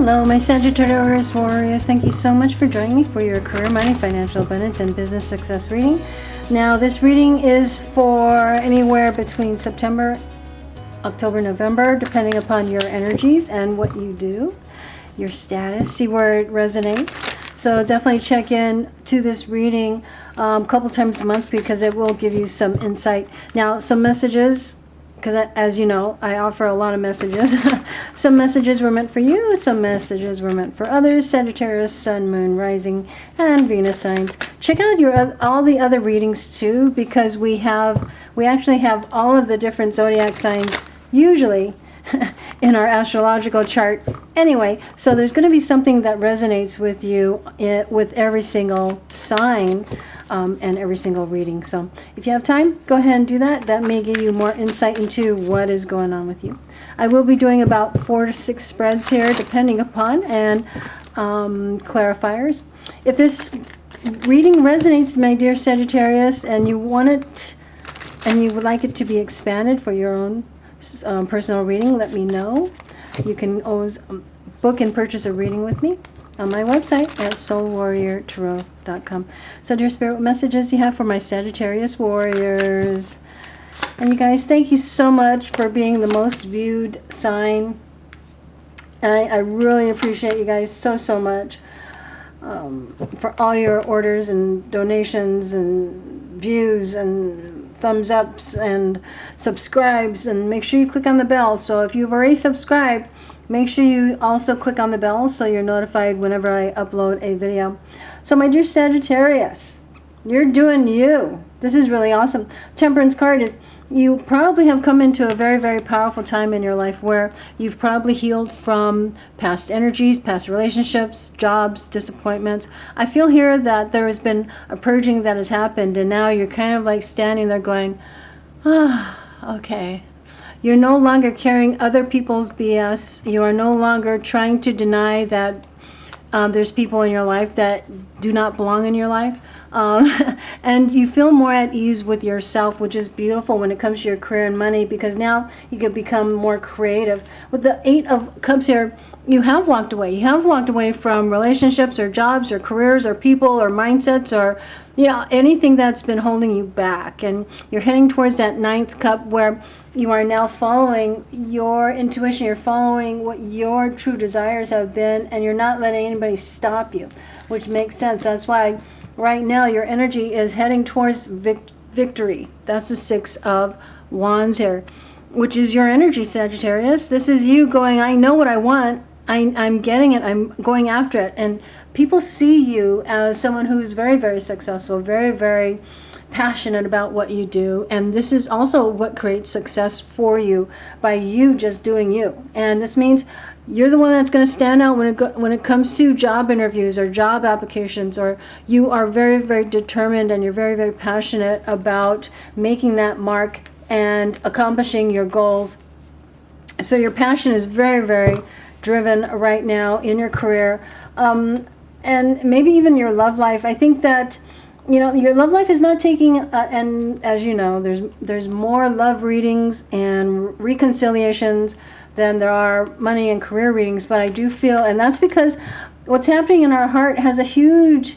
Hello, my Sagittarius warriors. Thank you so much for joining me for your career, money, financial abundance, and business success reading. Now, this reading is for anywhere between September, October, November, depending upon your energies and what you do, your status, see where it resonates. So definitely check in to this reading a couple times a month because it will give you some insight. Now, some messages, because as you know, I offer a lot of messages. Some messages were meant for you, some messages were meant for others. Sagittarius, Sun, Moon, Rising, and Venus signs. Check out all the other readings too, because we actually have all of the different zodiac signs usually in our astrological chart anyway. So there's going to be something that resonates with you with every single sign and every single reading. So if you have time, go ahead and do that. That may give you more insight into what is going on with you. I will be doing about 4 to 6 spreads here depending upon, and clarifiers. If this reading resonates, my dear Sagittarius, and you want it and you would like it to be expanded for your own personal reading, let me know. You can always book and purchase a reading with me on my website at soulwarriortarot.com. So dear spirit, what messages you have for my Sagittarius warriors? And you guys, thank you so much for being the most viewed sign. I really appreciate you guys so much for all your orders and donations and views and thumbs ups and subscribes, and make sure you click on the bell. So if you've already subscribed, make sure you also click on the bell so you're notified whenever I upload a video. So my dear Sagittarius, you're doing you. This is really awesome. Temperance card is, you probably have come into a very powerful time in your life where you've probably healed from past energies, past relationships, jobs, disappointments. I feel here that there has been a purging that has happened, and now you're kind of like standing there going, okay. You're no longer carrying other people's BS. You are no longer trying to deny that there's people in your life that do not belong in your life. And you feel more at ease with yourself, which is beautiful when it comes to your career and money, because now you can become more creative. With the 8 of Cups here, you have walked away. You have walked away from relationships or jobs or careers or people or mindsets or, you know, anything that's been holding you back. And you're heading towards that 9th cup where you are now following your intuition. You're following what your true desires have been, and you're not letting anybody stop you, which makes sense. That's why right now your energy is heading towards victory. That's the 6 of Wands here, which is your energy, Sagittarius. This is you going, I know what I want. I'm getting it. I'm going after it. And people see you as someone who's very successful, very passionate about what you do. And this is also what creates success for you, by you just doing you. And this means you're the one that's going to stand out when it comes to job interviews or job applications, or you are very determined and you're very passionate about making that mark and accomplishing your goals. So your passion is very driven right now in your career, and maybe even your love life. I think that, you know, your love life is not taking, and as you know, there's more love readings and reconciliations than there are money and career readings. But I do feel, and that's because what's happening in our heart has a huge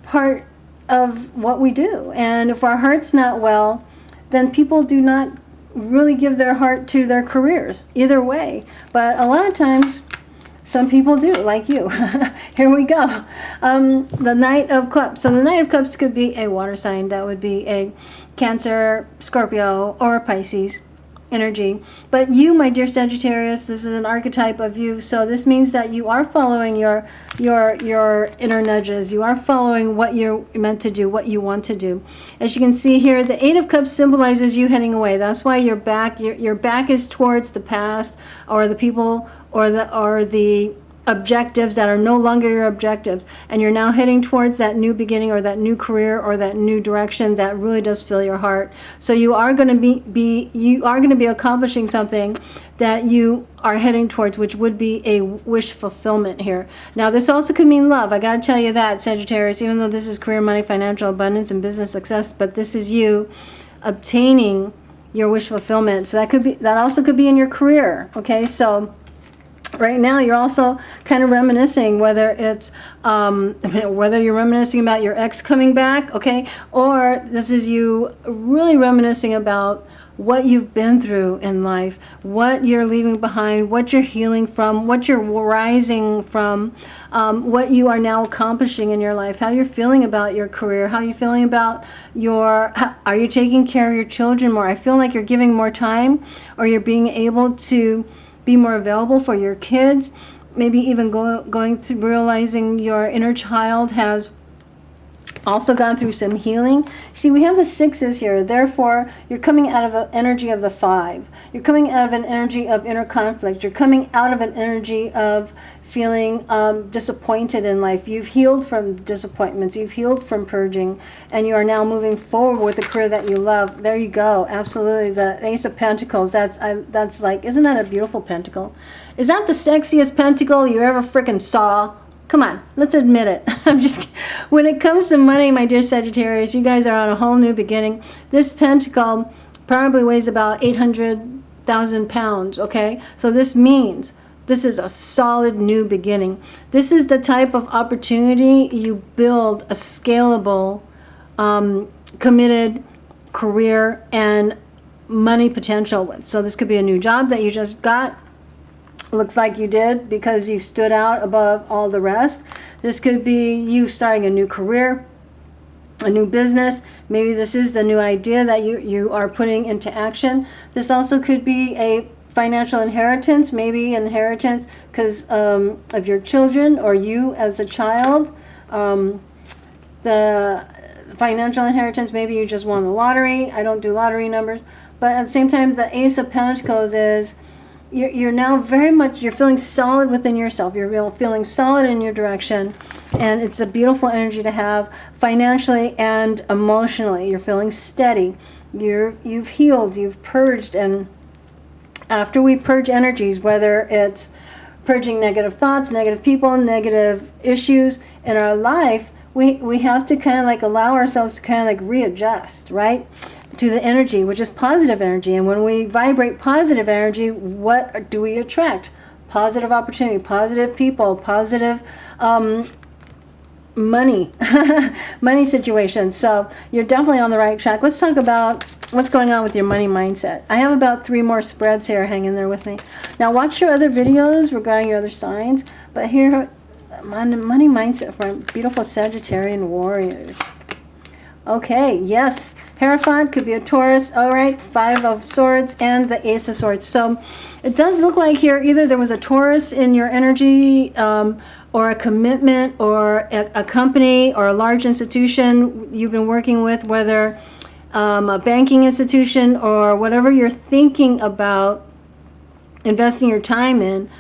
part of what we do. And if our heart's not well, then people do not really give their heart to their careers either way. But a lot of times some people do, like you. Here we go. The Knight of Cups. So the Knight of Cups could be a water sign. That would be a Cancer, Scorpio, or a Pisces energy. But you, my dear Sagittarius, this is an archetype of you. So this means that you are following your inner nudges. You are following what you're meant to do, what you want to do. As you can see here, the 8 of Cups symbolizes you heading away. That's why your back is towards the past, or the people, or the objectives that are no longer your objectives, and you're now heading towards that new beginning or that new career or that new direction that really does fill your heart. So you are going to be accomplishing something that you are heading towards, which would be a wish fulfillment here. Now this also could mean love. I got to tell you that, Sagittarius, even though this is career, money, financial abundance, and business success, but this is you obtaining your wish fulfillment. So that also could be in your career. Okay, so Right now, you're also kind of reminiscing, whether it's whether you're reminiscing about your ex coming back, okay, or this is you really reminiscing about what you've been through in life, what you're leaving behind, what you're healing from, what you're rising from, what you are now accomplishing in your life, how you're feeling about your career, how you're feeling about are you taking care of your children more? I feel like you're giving more time, or you're being able to be more available for your kids, maybe even going through realizing your inner child has also gone through some healing. See, we have the 6s here, therefore you're coming out of an energy of the 5. You're coming out of an energy of inner conflict. You're coming out of an energy of feeling disappointed in life. You've healed from disappointments, you've healed from purging, and you are now moving forward with the career that you love. There you go. Absolutely. The Ace of Pentacles, that's like, isn't that a beautiful pentacle? Is that the sexiest pentacle you ever freaking saw? Come on, let's admit it. When it comes to money, my dear Sagittarius, you guys are on a whole new beginning. This pentacle probably weighs about 800,000 pounds, okay? So this means this is a solid new beginning. This is the type of opportunity you build a scalable, committed career and money potential with. So this could be a new job that you just got. Looks like you did, because you stood out above all the rest. This could be you starting a new career, a new business. Maybe this is the new idea that you are putting into action. This also could be a financial inheritance, maybe inheritance because of your children or you as a child. The financial inheritance, maybe you just won the lottery. I don't do lottery numbers. But at the same time, the Ace of Pentacles is you're now very much, you're feeling solid within yourself. You're feeling solid in your direction. And it's a beautiful energy to have financially and emotionally. You're feeling steady. You've healed, you've purged. And after we purge energies, whether it's purging negative thoughts, negative people, negative issues in our life, we have to kind of like allow ourselves to kind of like readjust, right? To the energy, which is positive energy. And when we vibrate positive energy, what do we attract? Positive opportunity, positive people, positive money, money situations. So you're definitely on the right track. Let's talk about what's going on with your money mindset. I have about 3 more spreads here. Hang in there with me. Now watch your other videos regarding your other signs. But here, money mindset from beautiful Sagittarian warriors. Okay, yes, Hierophant could be a Taurus. All right, 5 of Swords and the Ace of Swords. So it does look like here either there was a Taurus in your energy, or a commitment, or a company or a large institution you've been working with, whether a banking institution or whatever you're thinking about investing your time in.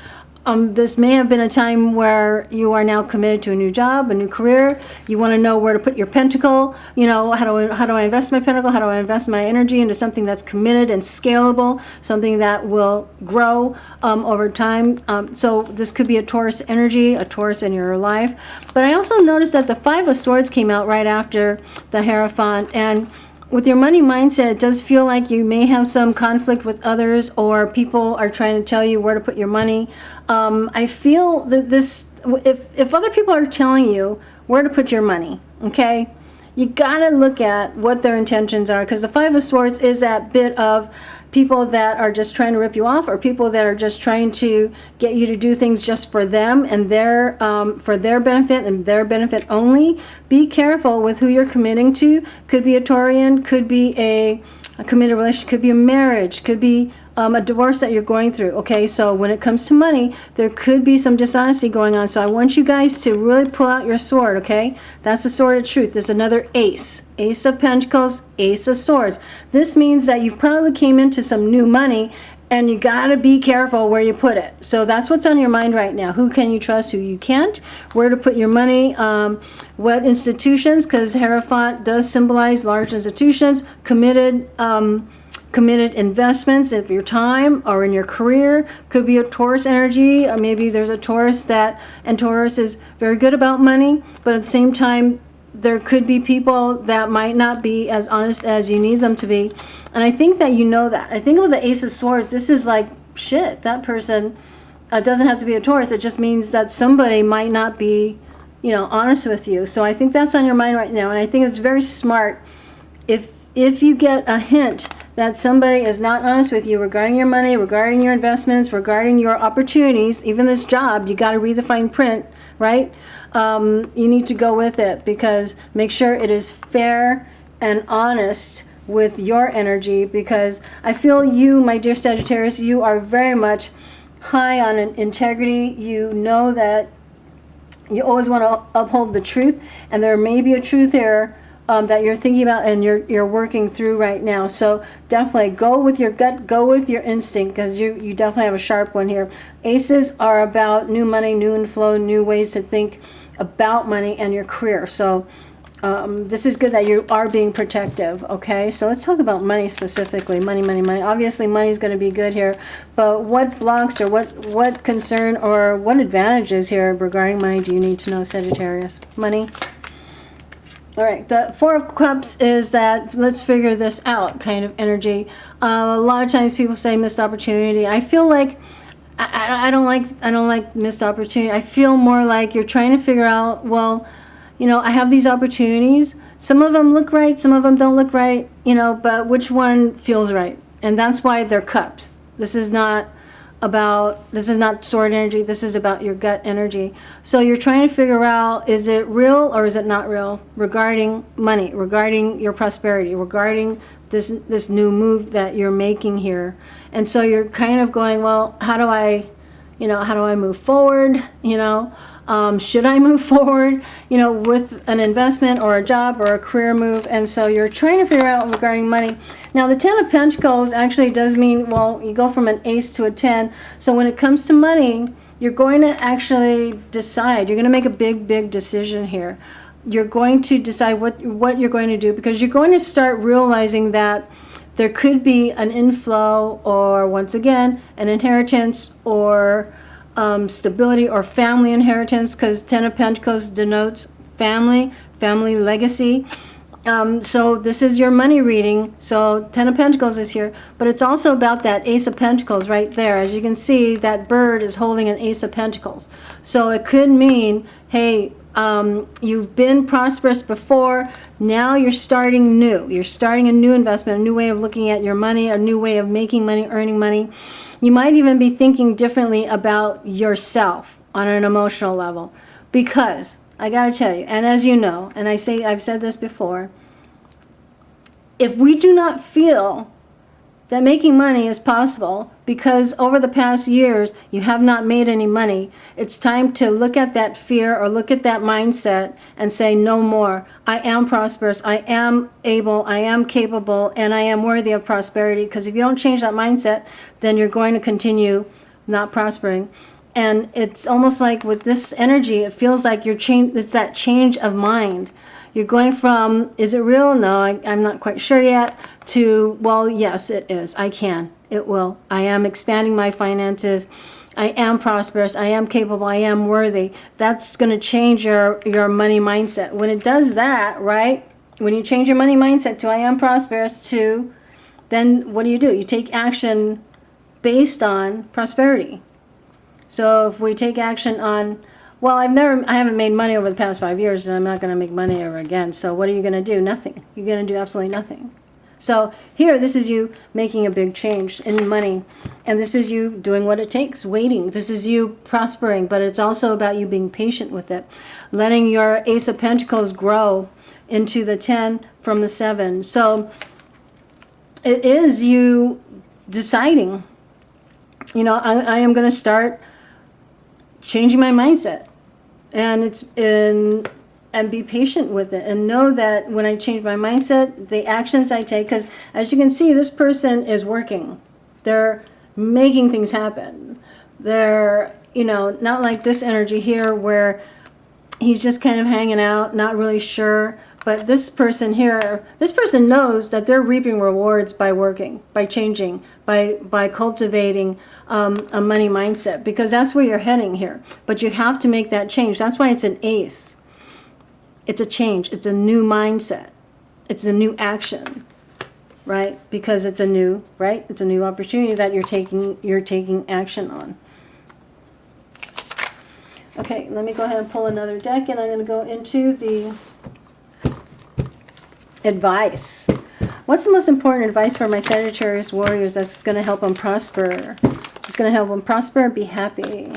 This may have been a time where you are now committed to a new job, a new career. You want to know where to put your pentacle. You know, how do I invest my pentacle? How do I invest my energy into something that's committed and scalable, something that will grow over time? So this could be a Taurus energy, a Taurus in your life. But I also noticed that the 5 of Swords came out right after the Hierophant. And with your money mindset, it does feel like you may have some conflict with others, or people are trying to tell you where to put your money. I feel that if other people are telling you where to put your money, okay, you gotta look at what their intentions are, because the 5 of Swords is that bit of people that are just trying to rip you off, or people that are just trying to get you to do things just for them and for their benefit and their benefit only. Be careful with who you're committing to. Could be a Taurian, could be a committed relationship, could be a marriage, could be a divorce that you're going through. Okay, so when it comes to money, there could be some dishonesty going on. So I want you guys to really pull out your sword, okay? That's the sword of truth. There's another ace. Ace of Pentacles, Ace of Swords. This means that you probably came into some new money, and you gotta be careful where you put it. So that's what's on your mind right now. Who can you trust, who you can't, where to put your money, what institutions, because Hierophant does symbolize large institutions, committed investments of your time or in your career. Could be a Taurus energy. Maybe there's a Taurus and Taurus is very good about money, but at the same time, there could be people that might not be as honest as you need them to be. And I think that you know that. I think with the Ace of Swords, this is like, shit, that person It doesn't have to be a Taurus. It just means that somebody might not be, honest with you. So I think that's on your mind right now. And I think it's very smart if you get a hint that somebody is not honest with you regarding your money, regarding your investments, regarding your opportunities, even this job, you got to read the fine print, right? You need to go with it, because make sure it is fair and honest with your energy, because I feel you, my dear Sagittarius, you are very much high on integrity. You know that you always want to uphold the truth, and there may be a truth here that you're thinking about and you're working through right now. So definitely go with your gut, go with your instinct, because you definitely have a sharp one here. Aces are about new money, new inflow, new ways to think about money and your career. So this is good that you are being protective. Okay, so let's talk about money specifically. Money. Obviously money is going to be good here, but what blocks or what concern or what advantages here regarding money do you need to know, Sagittarius? Money. All right, the Four of Cups is that let's figure this out kind of energy. A lot of times people say missed opportunity. I feel like I don't like missed opportunity. I feel more like you're trying to figure out, well, I have these opportunities. Some of them look right, some of them don't look right, but which one feels right? And that's why they're cups. This is not sword energy. This is about your gut energy. So you're trying to figure out, is it real or is it not real regarding money, regarding your prosperity, regarding this new move that you're making here. And so you're kind of going, well, how do I move forward? Should I move forward, with an investment or a job or a career move? And so you're trying to figure out regarding money. Now, the 10 of Pentacles actually does mean, well, you go from an ace to a 10. So when it comes to money, you're going to actually decide. You're going to make a big decision here. You're going to decide what you're going to do, because you're going to start realizing that there could be an inflow, or once again, an inheritance, or stability, or family inheritance, because 10 of Pentacles denotes family legacy. So this is your money reading. So 10 of Pentacles is here, but it's also about that Ace of Pentacles right there. As you can see, that bird is holding an Ace of Pentacles. So it could mean, hey, you've been prosperous before, now you're starting new. You're starting a new investment, a new way of looking at your money, a new way of making money, earning money. You might even be thinking differently about yourself on an emotional level, because I gotta tell you, and as you know, and I've said this before, if we do not feel that making money is possible, because over the past years you have not made any money, it's time to look at that fear or look at that mindset and say, no more. I am prosperous, I am able, I am capable, and I am worthy of prosperity. Because if you don't change that mindset, then you're going to continue not prospering. And it's almost like with this energy, it feels like it's that change of mind. You're going from, is it real? No, I'm not quite sure yet, to, well, yes, it is. I can. It will. I am expanding my finances. I am prosperous. I am capable. I am worthy. That's going to change your money mindset. When it does that, right? When you change your money mindset to I am prosperous to, then what do? You take action based on prosperity. So if we take action on, well, I haven't made money over the past 5 years, and I'm not going to make money ever again. So what are you going to do? Nothing. You're going to do absolutely nothing. So here, this is you making a big change in money. And this is you doing what it takes, waiting. This is you prospering, but it's also about you being patient with it. Letting your Ace of Pentacles grow into the 10 from the 7. So it is you deciding, I am going to start changing my mindset. And be patient with it, and know that when I change my mindset, the actions I take, because as you can see, this person is working. They're making things happen. They're, not like this energy here where he's just kind of hanging out, not really sure. But this person here, this person knows that they're reaping rewards by working, by changing, by cultivating a money mindset, because that's where you're heading here. But you have to make that change. That's why it's an ace. It's a change. It's a new mindset. It's a new action, right? Because it's a new, right? It's a new opportunity that you're taking action on. Okay, let me go ahead and pull another deck, and I'm going to go into the advice. What's the most important advice for my Sagittarius warriors that's going to help them prosper? It's going to help them prosper and be happy.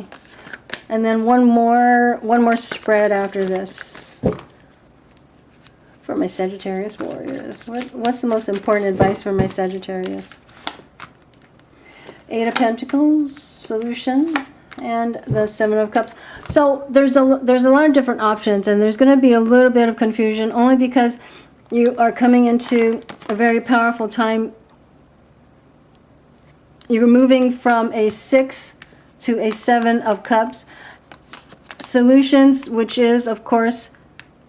And then one more spread after this for my Sagittarius warriors. What's the most important advice for my Sagittarius? Eight of Pentacles, solution, and the Seven of Cups. So there's a lot of different options, and there's going to be a little bit of confusion only because you are coming into a very powerful time. You're moving from a 6 to a 7 of Cups. Solutions, which is, of course,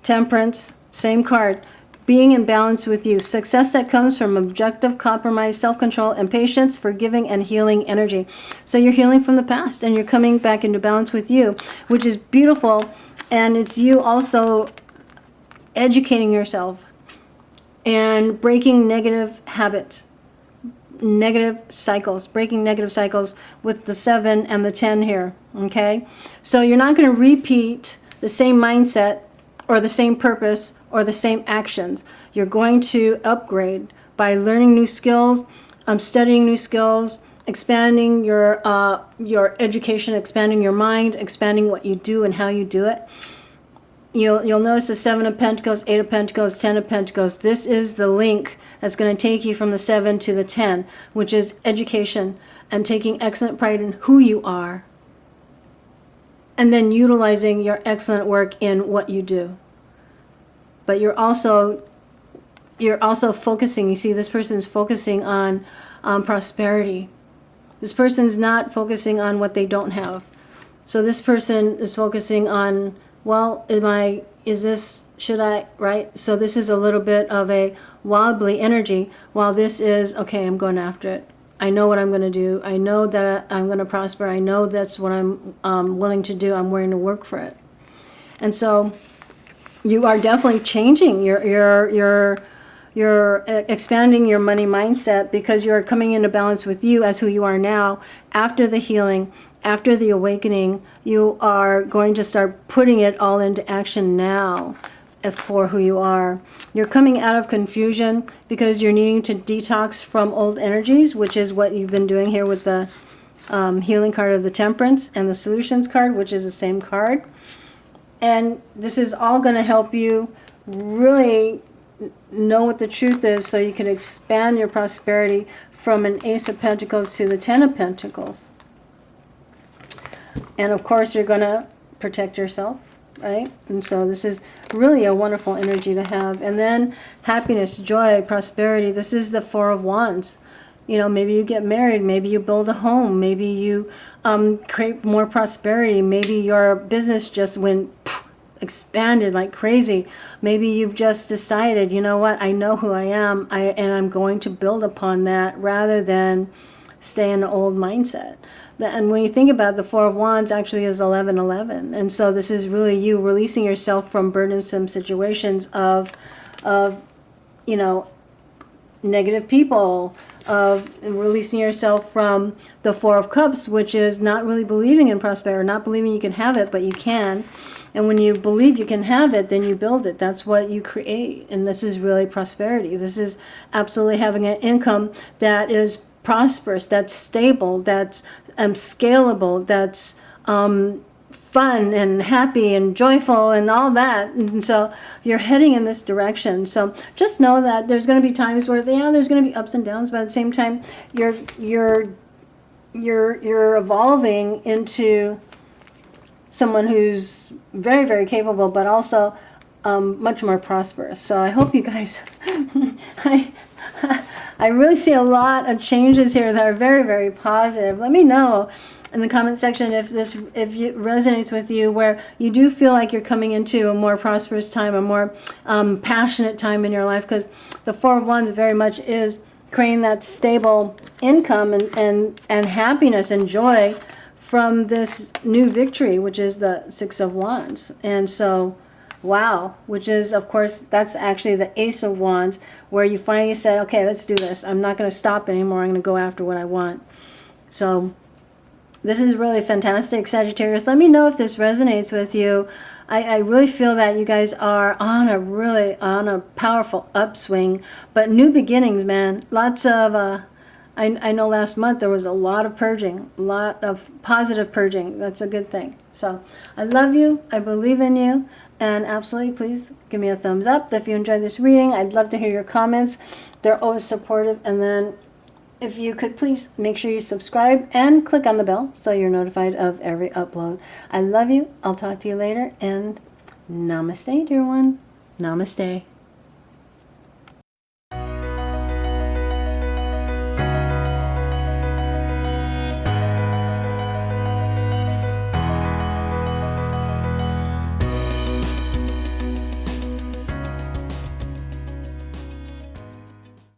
Temperance, same card. Being in balance with you. Success that comes from objective, compromise, self-control, and patience, forgiving, and healing energy. So you're healing from the past, and you're coming back into balance with you, which is beautiful. And it's you also educating yourself and breaking negative habits, negative cycles, breaking negative cycles with the 7 and the 10 here, okay? So you're not going to repeat the same mindset or the same purpose or the same actions. You're going to upgrade by learning new skills, studying new skills, expanding your education, expanding your mind, expanding what you do and how you do it. You'll notice the 7 of Pentacles, 8 of Pentacles, 10 of Pentacles. This is the link that's going to take you from the 7 to the 10, which is education and taking excellent pride in who you are. And then utilizing your excellent work in what you do. But you're also focusing. You see, this person's focusing on prosperity. This person's not focusing on what they don't have. So this person is focusing on, well, should I, right? So this is a little bit of a wobbly energy, while this is, okay, I'm going after it. I know what I'm going to do. I know that I'm going to prosper. I know that's what I'm willing to do. I'm willing to work for it. And so you are definitely changing. You're expanding your money mindset because you're coming into balance with you as who you are now. After the healing, after the awakening, you are going to start putting it all into action now for who you are. You're coming out of confusion because you're needing to detox from old energies, which is what you've been doing here with the healing card of the Temperance and the Solutions card, which is the same card. And this is all going to help you really know what the truth is so you can expand your prosperity from an Ace of Pentacles to the 10 of Pentacles. And of course, you're going to protect yourself, right? And so this is really a wonderful energy to have. And then happiness, joy, prosperity. This is the 4 of Wands. You know, maybe you get married, maybe you build a home, maybe you create more prosperity, maybe your business just went expanded like crazy. Maybe you've just decided, you know what, I know who I am, and I'm going to build upon that rather than stay in an old mindset. And when you think about the 4 of Wands, actually is 1111, and so this is really you releasing yourself from burdensome situations of you know, negative people, of releasing yourself from the 4 of Cups, which is not really believing in prosperity, not believing you can have it, but you can. And when you believe you can have it, then you build it. That's what you create. And this is really prosperity. This is absolutely having an income that is prosperous, that's stable, that's scalable, that's fun and happy and joyful and all that. And so you're heading in this direction. So just know that there's going to be times where, yeah, there's going to be ups and downs, but at the same time, you're evolving into someone who's very, very capable, but also much more prosperous. So I hope you guys, I really see a lot of changes here that are very, very positive. Let me know in the comment section if it resonates with you, where you do feel like you're coming into a more prosperous time, a more passionate time in your life, because the 4 of Wands very much is creating that stable income and happiness and joy from this new victory, which is the 6 of Wands. And so, wow, which is, of course, that's actually the Ace of Wands, where you finally said, okay, let's do this. I'm not going to stop anymore. I'm going to go after what I want. So This is really fantastic, Sagittarius. Let me know if this resonates with you. I really feel that you guys are on a powerful upswing, but new beginnings, man. Lots of, I know last month there was a lot of purging, a lot of positive purging. That's a good thing. So I love you. I believe in you. And absolutely, please give me a thumbs up if you enjoyed this reading. I'd love to hear your comments. They're always supportive. And then if you could please make sure you subscribe and click on the bell so you're notified of every upload. I love you. I'll talk to you later. And namaste, dear one. Namaste.